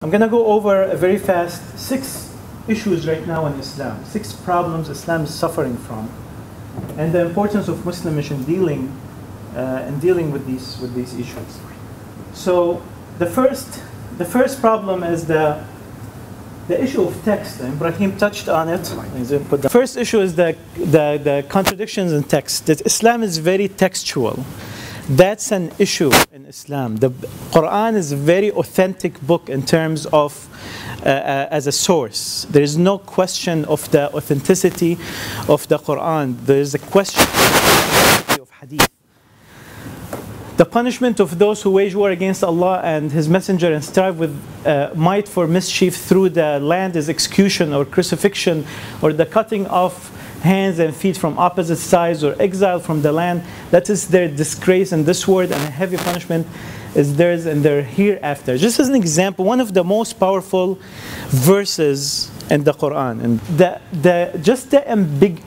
I'm going to go over a very fast 6 issues right now in Islam, 6 problems Islam is suffering from, and the importance of Muslimish in dealing with these issues. So the first problem is the issue of text. Ibrahim touched on it. The first issue is the contradictions in text. That Islam is very textual. That's an issue in Islam. The Quran is a very authentic book in terms of as a source. There is no question of the authenticity of the Quran. There is a question of the authenticity of hadith. The punishment of those who wage war against Allah and His Messenger and strive with might for mischief through the land is execution or crucifixion or the cutting off hands and feet from opposite sides or exile from the land. That is their disgrace in this world, and a heavy punishment is theirs in their hereafter. Just as an example, one of the most powerful verses in the Quran, and the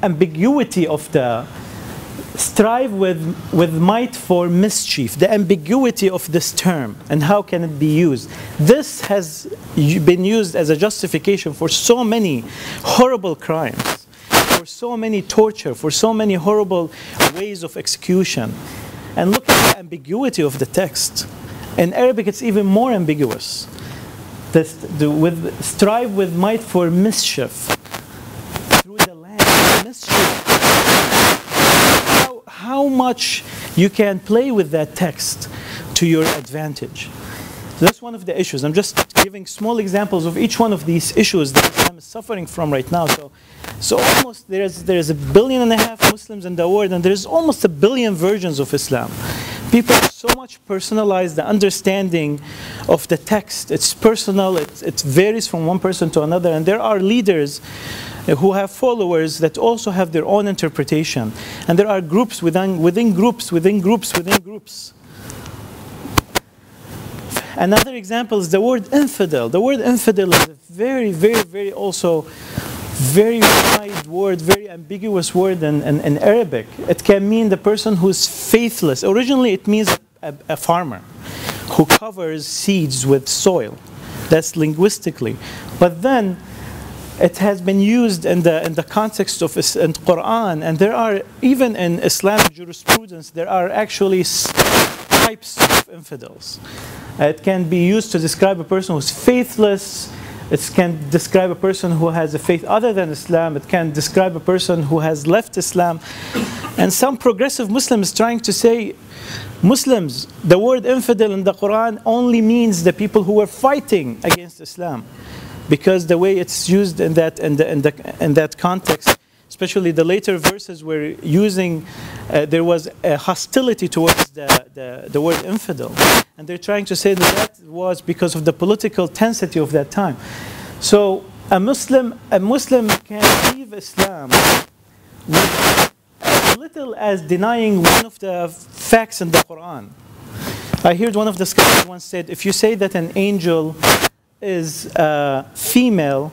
ambiguity of the strive with might for mischief, the ambiguity of this term and how can it be used. This has been used as a justification for so many horrible crimes, for so many torture, for so many horrible ways of execution. And look at the ambiguity of the text. In Arabic it's even more ambiguous. Strive with might for mischief through the land. Mischief. How much you can play with that text to your advantage. So that's one of the issues. I'm just giving small examples of each one of these issues that Islam is suffering from right now. So almost there's 1.5 billion Muslims in the world, and there's almost 1 billion versions of Islam. People so much personalize the understanding of the text. It's personal, it varies from one person to another, and there are leaders who have followers that also have their own interpretation. And there are groups within groups. Another example is the word infidel. The word infidel is a very, very, very also very wide word, very ambiguous word in Arabic. It can mean the person who's faithless. Originally it means a farmer who covers seeds with soil. That's linguistically. But then it has been used in the context of in Quran, and there are, even in Islamic jurisprudence, there are actually types of infidels. It can be used to describe a person who's faithless. It can describe a person who has a faith other than Islam. It can describe a person who has left Islam. And some progressive Muslims trying to say, Muslims, the word infidel in the Quran only means the people who were fighting against Islam, because the way it's used in that context, especially the later verses were using, there was a hostility towards the word infidel, and they're trying to say that was because of the political tensity of that time. So a Muslim can leave Islam with as little as denying one of the facts in the Quran. I heard one of the scholars once said, if you say that an angel is female,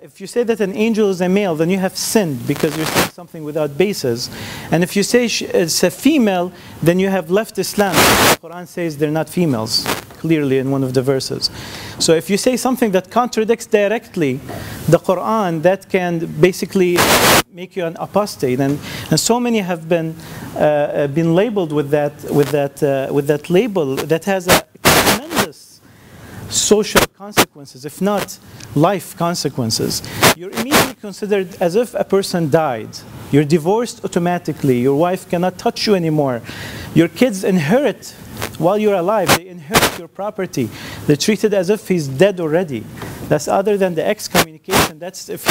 if you say that an angel is a male, then you have sinned because you're saying something without basis. And if you say it's a female, then you have left Islam. The Quran says they're not females, clearly in one of the verses. So if you say something that contradicts directly the Quran, that can basically make you an apostate. And so many have been labeled with that label that has a tremendous social consequences, if not life consequences. You're immediately considered as if a person died. You're divorced automatically. Your wife cannot touch you anymore. Your kids inherit while you're alive. They inherit your property. They're treated as if he's dead already. That's other than the excommunication. That's if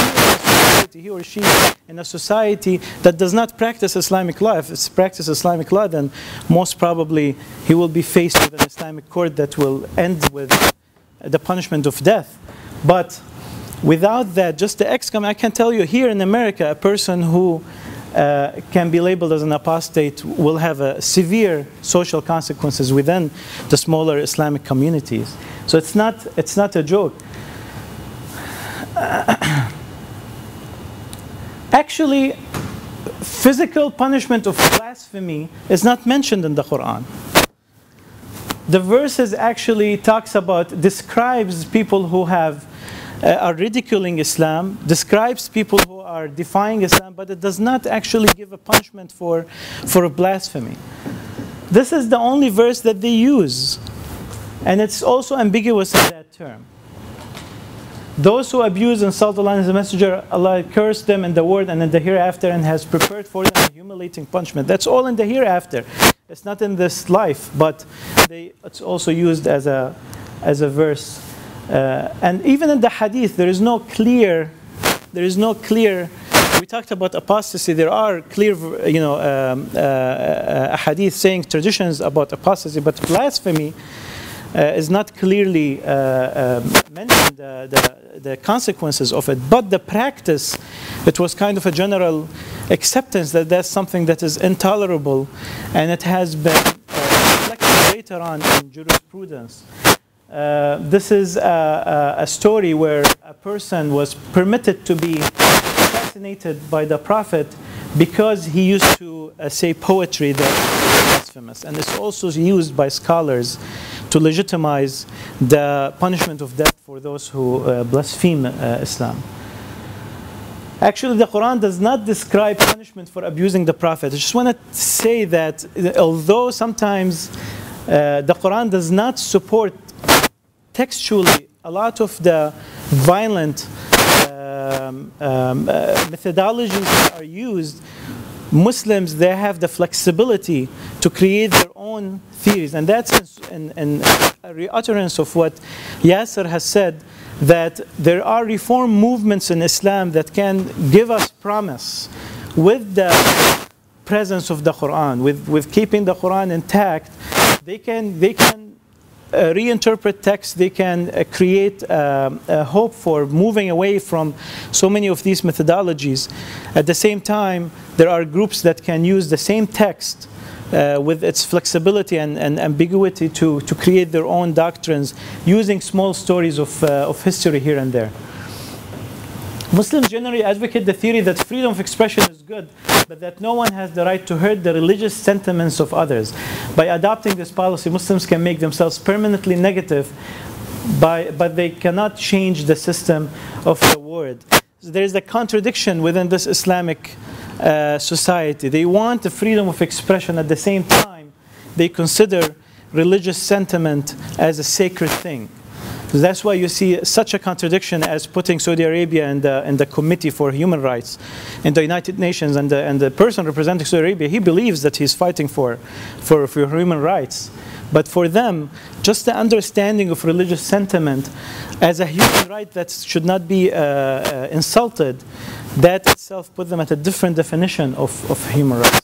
he or she in a society that does not practice Islamic law. If it's practice Islamic law, then most probably he will be faced with an Islamic court that will end with the punishment of death. But without that, just the excommunication, I can tell you here in America, a person who can be labeled as an apostate will have severe social consequences within the smaller Islamic communities. So it's not a joke. Actually, physical punishment of blasphemy is not mentioned in the Quran. The verses actually describes people who are ridiculing Islam, describes people who are defying Islam, but it does not actually give a punishment for a blasphemy. This is the only verse that they use, and it's also ambiguous in that term. Those who abuse and insult Allah and His Messenger, Allah cursed them in the world and in the hereafter, and has prepared for them a humiliating punishment. That's all in the hereafter. It's not in this life, but it's also used as a verse. And even in the hadith, there is no clear. We talked about apostasy. There are clear, hadith saying traditions about apostasy, but blasphemy is not clearly mentioned, the consequences of it. But the practice, it was kind of a general acceptance that that's something that is intolerable, and it has been reflected later on in jurisprudence. This is a story where a person was permitted to be assassinated by the Prophet because he used to say poetry that was blasphemous. And it's also used by scholars to legitimize the punishment of death for those who blaspheme Islam. Actually, the Quran does not describe punishment for abusing the Prophet. I just want to say that although sometimes the Quran does not support textually a lot of the violent methodologies that are used, Muslims, they have the flexibility to create their own theories. And that's in a reutterance of what Yasser has said, that there are reform movements in Islam that can give us promise with the presence of the Quran, with keeping the Quran intact. They can reinterpret text, they can create a hope for moving away from so many of these methodologies. At the same time, there are groups that can use the same text with its flexibility and ambiguity to create their own doctrines using small stories of history here and there. Muslims generally advocate the theory that freedom of expression is good, but that no one has the right to hurt the religious sentiments of others. By adopting this policy, Muslims can make themselves permanently negative, but they cannot change the system of the world. So there is a contradiction within this Islamic society. They want the freedom of expression, at the same time they consider religious sentiment as a sacred thing. So that's why you see such a contradiction as putting Saudi Arabia in the Committee for Human Rights in the United Nations, and the person representing Saudi Arabia, he believes that he's fighting for human rights. But for them, just the understanding of religious sentiment as a human right that should not be insulted, that itself put them at a different definition of human rights.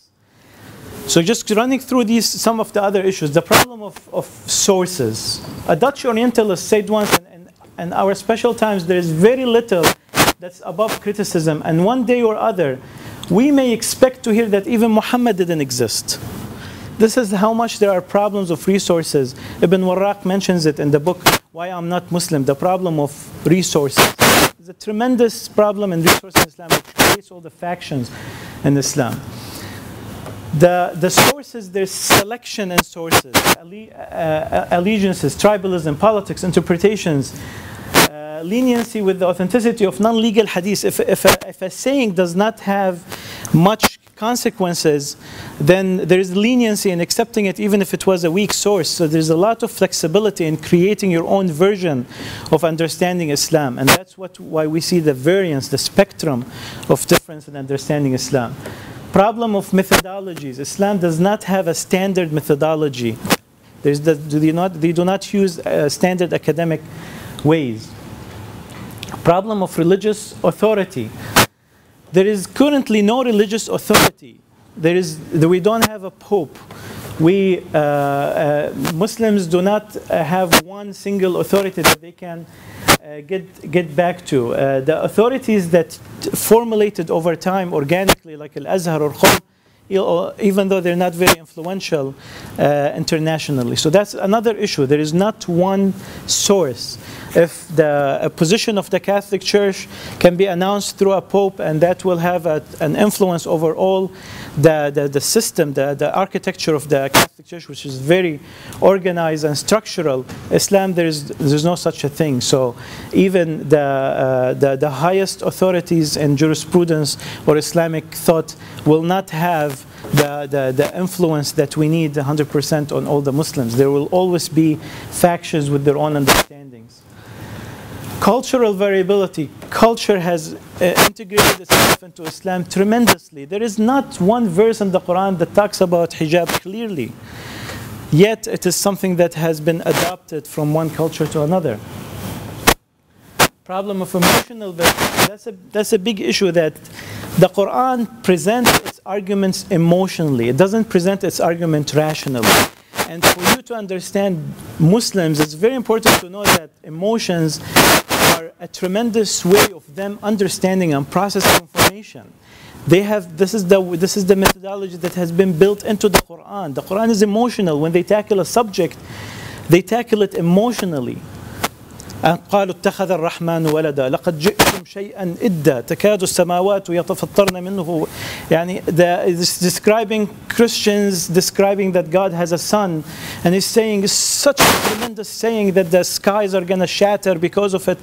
So just running through some of the other issues, the problem of sources. A Dutch Orientalist said once, in our special times, there is very little that's above criticism, and one day or other, we may expect to hear that even Muhammad didn't exist. This is how much there are problems of resources. Ibn Warraq mentions it in the book, Why I'm Not Muslim, the problem of resources. There's a tremendous problem in resources in Islam, which creates all the factions in Islam. The sources, there's selection in sources, allegiances, tribalism, politics, interpretations, leniency with the authenticity of non-legal hadith. If a saying does not have much consequences, then there is leniency in accepting it even if it was a weak source. So there's a lot of flexibility in creating your own version of understanding Islam. And that's why we see the variance, the spectrum of difference in understanding Islam. Problem of methodologies. Islam does not have a standard methodology. They do not use standard academic ways. Problem of religious authority. There is currently no religious authority. We don't have a pope. Muslims do not have one single authority that they can get back to. The authorities that formulated over time organically, like Al-Azhar or Qom, even though they're not very influential internationally. So that's another issue. There is not one source. If the position of the Catholic Church can be announced through a pope, and that will have an influence over all the system, the architecture of the Catholic Church, which is very organized and structural. Islam, there's no such a thing. So even the highest authorities in jurisprudence or Islamic thought will not have the influence that we need 100% on all the Muslims. There will always be factions with their own understandings. Cultural variability. Culture has integrated itself into Islam tremendously. There is not one verse in the Quran that talks about hijab clearly. Yet it is something that has been adopted from one culture to another. Problem of emotional variability. That's a big issue, that the Quran presents its arguments emotionally. It doesn't present its argument rationally. And for you to understand Muslims, it's very important to know that emotions are a tremendous way of them understanding and processing information. They have, this is the methodology that has been built into the Quran. The Quran is emotional. When they tackle a subject, they tackle it emotionally. قالوا اتخذ الرحمن ولدا لقد جئتم شيئا إدا تكاد السماوات يتفطرن منه. يعني it's describing Christians, describing that God has a son, and he's saying, it's such a tremendous saying that the skies are going to shatter because of it.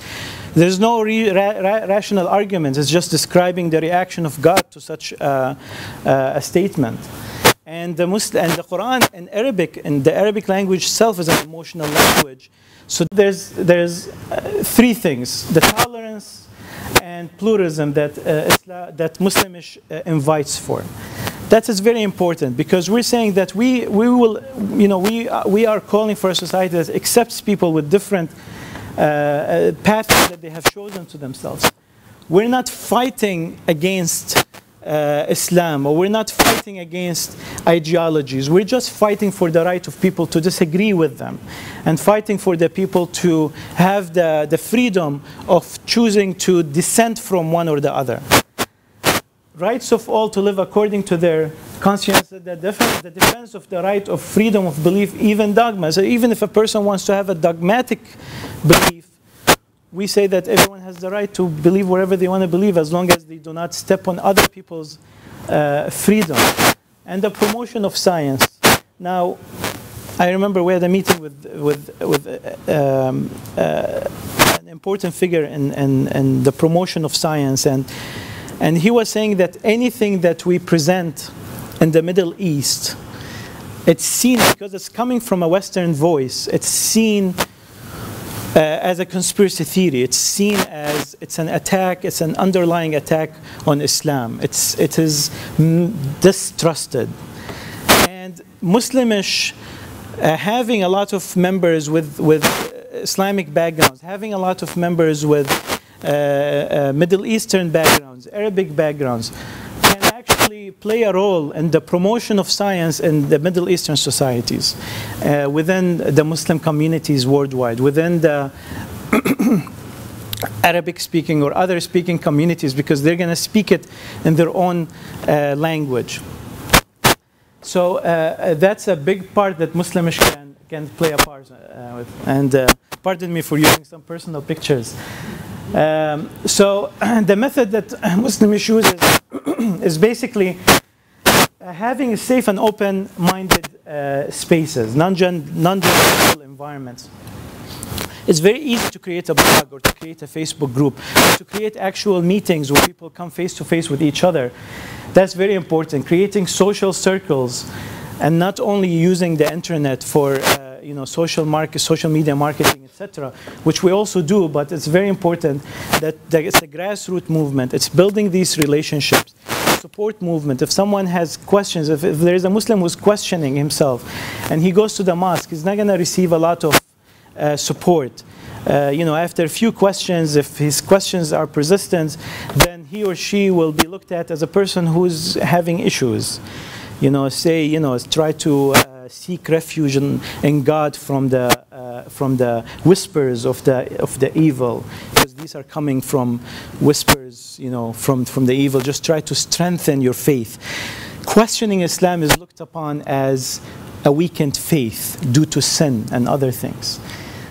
There's no rational argument. It's just describing the reaction of God to such a statement. And the Quran in Arabic, and the Arabic language itself is an emotional language. So there's three things: the tolerance and pluralism that Muslimish invites for. That is very important, because we're saying that we are calling for a society that accepts people with different paths that they have chosen to themselves. We're not fighting against Islam, or we're not fighting against ideologies. We're just fighting for the right of people to disagree with them, and fighting for the people to have the freedom of choosing to dissent from one or the other. Rights of all to live according to their conscience, the defense of the right of freedom of belief, even dogma. So even if a person wants to have a dogmatic belief, we say that everyone has the right to believe wherever they want to believe, as long as they do not step on other people's freedom. And the promotion of science. Now, I remember we had a meeting with an important figure in the promotion of science, and he was saying that anything that we present in the Middle East, it's seen, because it's coming from a Western voice, it's seen as a conspiracy theory. It's seen as it's an attack, it's an underlying attack on Islam. It is distrusted. And Muslimish, having a lot of members with Islamic backgrounds, having a lot of members with Middle Eastern backgrounds, Arabic backgrounds, can actually play a role in the promotion of science in the Middle Eastern societies, within the Muslim communities worldwide, within the Arabic-speaking or other-speaking communities, because they're going to speak it in their own language. So that's a big part that Muslimish can play a part with. And pardon me for using some personal pictures. So the method that Muslimish uses is basically having safe and open-minded spaces, non-judgmental environments. It's very easy to create a blog or to create a Facebook group, or to create actual meetings where people come face-to-face with each other. That's very important. Creating social circles, and not only using the internet for social media marketing, etc., which we also do, but it's very important that it's a grassroots movement. It's building these relationships, support movement. If someone has questions, if there's a Muslim who's questioning himself, and he goes to the mosque, he's not going to receive a lot of support. After a few questions, if his questions are persistent, then he or she will be looked at as a person who's having issues. Try to seek refuge in God from the whispers of the evil, because these are coming from whispers, from the evil. Just try to strengthen your faith. questioning Islam is looked upon as a weakened faith due to sin and other things.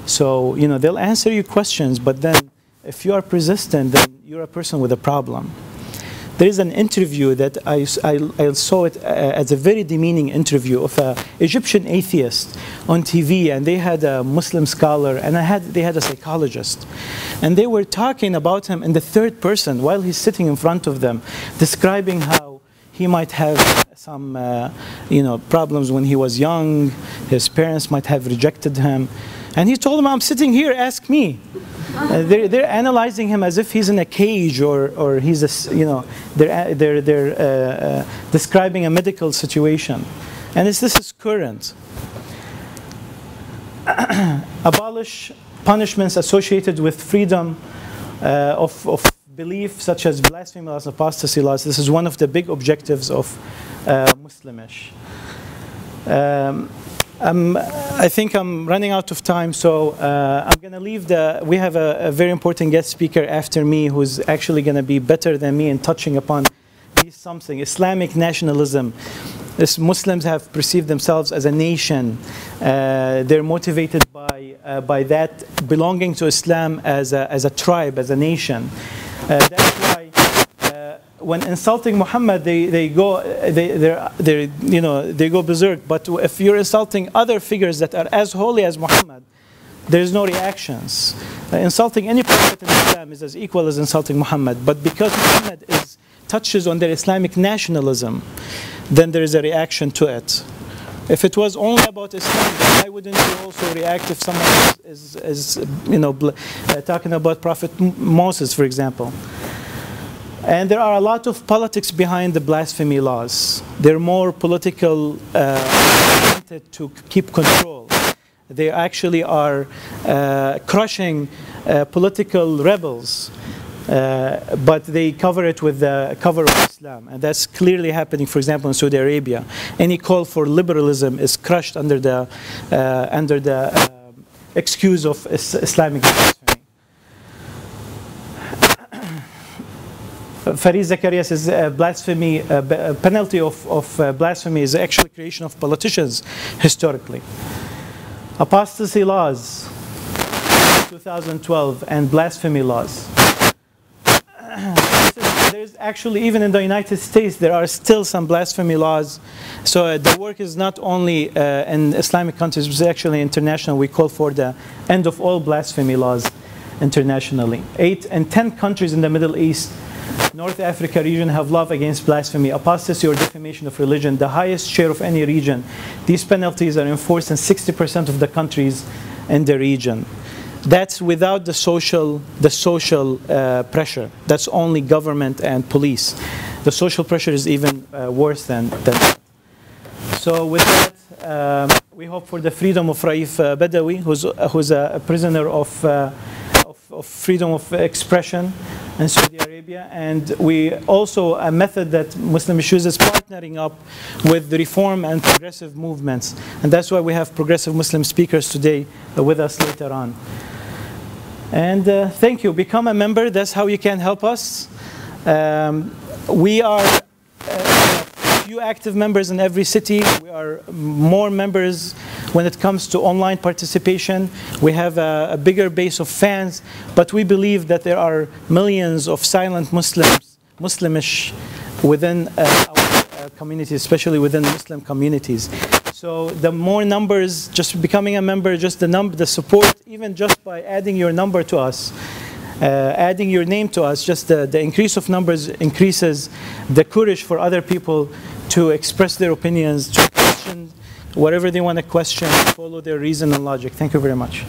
So, you know, they'll answer your questions, but then if you are persistent, then you're a person with a problem. There is an interview that I saw it as a very demeaning interview of an Egyptian atheist on TV, and they had a Muslim scholar, and they had a psychologist. And they were talking about him in the third person while he's sitting in front of them, describing how he might have some you know, problems when he was young, his parents might have rejected him. And he told them, I'm sitting here, ask me. They're analyzing him as if he's in a cage, or he's a, you know, they're describing a medical situation. And this is current. Abolish punishments associated with freedom of belief, such as blasphemy laws, apostasy laws. This is one of the big objectives of Muslimish. I think I'm running out of time, so I'm going to leave we have a very important guest speaker after me who's actually going to be better than me in touching upon something. Islamic nationalism. Muslims have perceived themselves as a nation. They're motivated by that belonging to Islam as a tribe, as a nation. That's why when insulting Muhammad, they go berserk. But if you're insulting other figures that are as holy as Muhammad, there's no reactions. Insulting any prophet in Islam is as equal as insulting Muhammad. But because Muhammad touches on their Islamic nationalism, then there is a reaction to it. If it was only about Islam, then why wouldn't you also react if someone is talking about Prophet Moses, for example? And there are a lot of politics behind the blasphemy laws. They're more political, oriented to keep control. They actually are crushing political rebels, but they cover it with the cover of Islam. And that's clearly happening, for example, in Saudi Arabia. Any call for liberalism is crushed under the excuse of Islamic blasphemy. Farid Zakaria says blasphemy, penalty of blasphemy is actually creation of politicians historically. Apostasy laws, 2012, and blasphemy laws. There's actually, even in the United States, there are still some blasphemy laws. So the work is not only in Islamic countries, it's actually international. We call for the end of all blasphemy laws internationally. 8 and 10 countries in the Middle East, North Africa region have law against blasphemy, apostasy, or defamation of religion, the highest share of any region. These penalties are enforced in 60% of the countries in the region. That's without the social pressure. That's only government and police. The social pressure is even worse than that. So with that, we hope for the freedom of Raif Badawi, who's a prisoner of freedom of expression in Saudi Arabia. And we also, a method that Muslimish uses, partnering up with the reform and progressive movements. And that's why we have progressive Muslim speakers today with us later on. And thank you. Become a member. That's how you can help us. We are a few active members in every city. We are more members when it comes to online participation. We have a bigger base of fans, but we believe that there are millions of silent Muslims, Muslimish, within our communities, especially within Muslim communities. So the more numbers, just becoming a member, just the support, even just by adding your number to us, adding your name to us, just the increase of numbers increases the courage for other people to express their opinions, to question whatever they want to question, follow their reason and logic. Thank you very much.